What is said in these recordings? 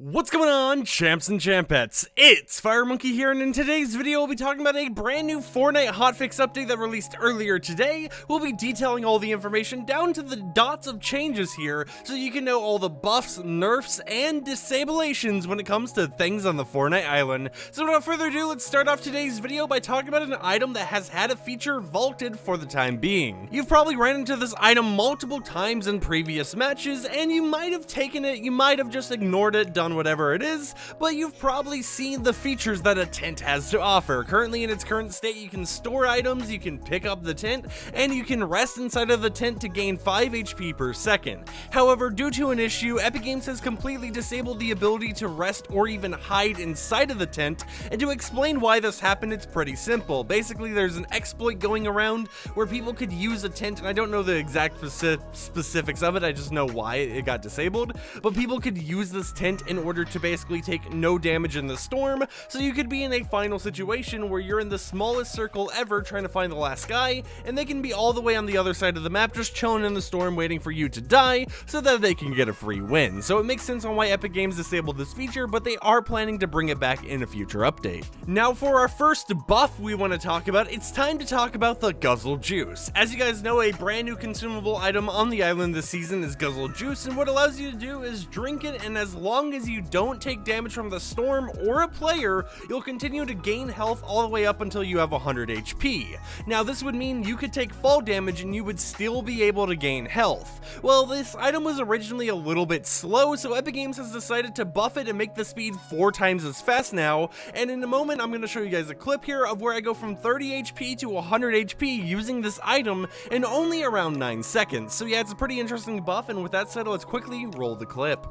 What's going on, champs and champettes? It's FireMonkey here, and in today's video we'll be talking about a brand new Fortnite hotfix update that released earlier today. We'll be detailing all the information down to the dots of changes here, so you can know all the buffs, nerfs, and disablations when it comes to things on the Fortnite island. So without further ado, let's start off today's video by talking about an item that has had a feature vaulted for the time being. You've probably ran into this item multiple times in previous matches, and you might have taken it, you might have just ignored it, done whatever it is, but you've probably seen the features that a tent has to offer. Currently in its current state, you can store items, you can pick up the tent, and you can rest inside of the tent to gain 5 HP per second. However, due to an issue, Epic Games has completely disabled the ability to rest or even hide inside of the tent, and to explain why this happened, it's pretty simple. Basically, there's an exploit going around where people could use a tent, and I don't know the exact specifics of it, I just know why it got disabled, but people could use this tent in order to basically take no damage in the storm, so you could be in a final situation where you're in the smallest circle ever trying to find the last guy, and they can be all the way on the other side of the map just chilling in the storm waiting for you to die so that they can get a free win. So it makes sense on why Epic Games disabled this feature, but they are planning to bring it back in a future update. Now for our first buff we want to talk about, it's time to talk about the Guzzle juice. As you guys know, a brand new consumable item on the island this season is Guzzle juice, and what it allows you to do is drink it, and as long as you don't take damage from the storm or a player, you'll continue to gain health all the way up until you have 100 HP. Now this would mean you could take fall damage and you would still be able to gain health. Well, this item was originally a little bit slow, so Epic Games has decided to buff it and make the speed 4 times as fast now, and in a moment I'm going to show you guys a clip here of where I go from 30 HP to 100 HP using this item in only around 9 seconds. So yeah, it's a pretty interesting buff, and with that said, let's quickly roll the clip.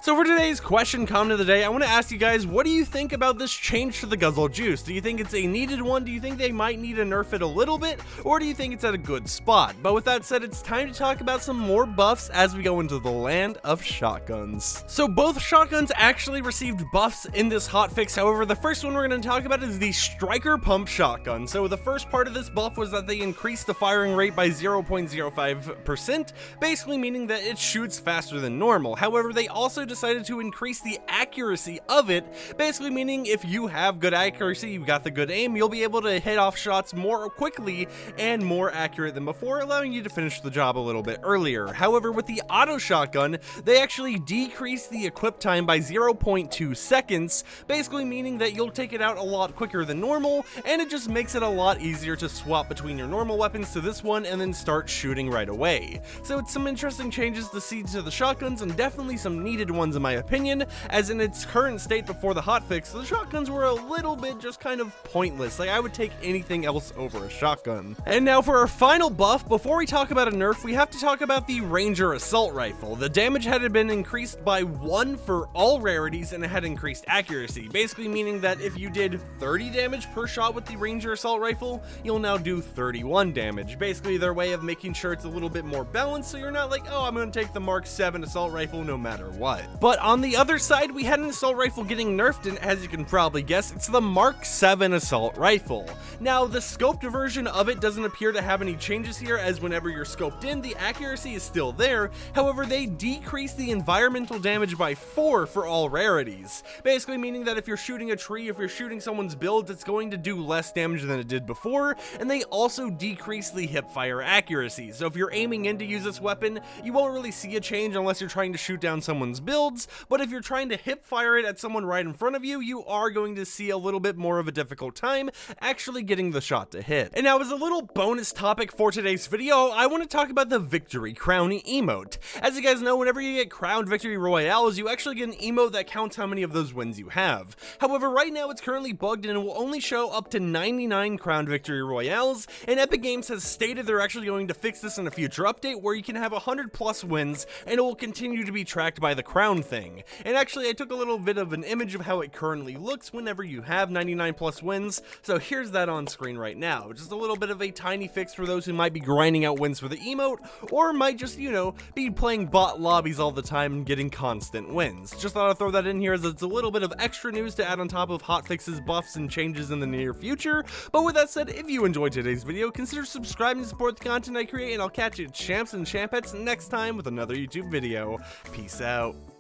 So for today's question comment of the day, I want to ask you guys, what do you think about this change to the Guzzle juice? Do you think it's a needed one? Do you think they might need to nerf it a little bit? Or do you think it's at a good spot? But with that said, it's time to talk about some more buffs as we go into the land of shotguns. So both shotguns actually received buffs in this hotfix. However, the first one we're going to talk about is the Striker Pump Shotgun. So the first part of this buff was that they increased the firing rate by 0.05%, basically meaning that it shoots faster than normal. However, they also decided to increase the accuracy of it, basically meaning if you have good accuracy, you got the good aim, you'll be able to hit off shots more quickly and more accurate than before, allowing you to finish the job a little bit earlier. However, with the auto shotgun, they actually decreased the equip time by 0.2 seconds, basically meaning that you'll take it out a lot quicker than normal, and it just makes it a lot easier to swap between your normal weapons to this one and then start shooting right away. So it's some interesting changes to see to the shotguns, and definitely some needed ones in my opinion, as in its current state before the hotfix, the shotguns were a little bit just kind of pointless. Like, I would take anything else over a shotgun. And now for our final buff, before we talk about a nerf, we have to talk about the Ranger Assault Rifle. The damage had been increased by 1 for all rarities, and it had increased accuracy, basically meaning that if you did 30 damage per shot with the Ranger Assault Rifle, you'll now do 31 damage. Basically their way of making sure it's a little bit more balanced, so you're not like, oh, I'm going to take the Mark 7 Assault Rifle no matter what. But on the other side, we had an assault rifle getting nerfed, and as you can probably guess, it's the Mark 7 assault rifle. Now, the scoped version of it doesn't appear to have any changes here, as whenever you're scoped in, the accuracy is still there. However, they decrease the environmental damage by 4 for all rarities, basically meaning that if you're shooting a tree, if you're shooting someone's builds, it's going to do less damage than it did before, and they also decrease the hipfire accuracy. So if you're aiming in to use this weapon, you won't really see a change unless you're trying to shoot down someone's builds, but if you're trying to hip fire it at someone right in front of you, you are going to see a little bit more of a difficult time actually getting the shot to hit. And now, as a little bonus topic for today's video, I want to talk about the Victory Crown Emote. As you guys know, whenever you get Crowned Victory Royales, you actually get an emote that counts how many of those wins you have. However, right now it's currently bugged and it will only show up to 99 Crowned Victory Royales, and Epic Games has stated they're actually going to fix this in a future update where you can have 100 plus wins and it will continue to be tracked by the crown thing. And actually, I took a little bit of an image of how it currently looks whenever you have 99 plus wins, so here's that on screen right now. Just a little bit of a tiny fix for those who might be grinding out wins for the emote, or might just, you know, be playing bot lobbies all the time and getting constant wins. Just thought I'd throw that in here as it's a little bit of extra news to add on top of hotfixes, buffs, and changes in the near future. But with that said, if you enjoyed today's video, consider subscribing to support the content I create, and I'll catch you champs and champettes next time with another YouTube video. Peace out.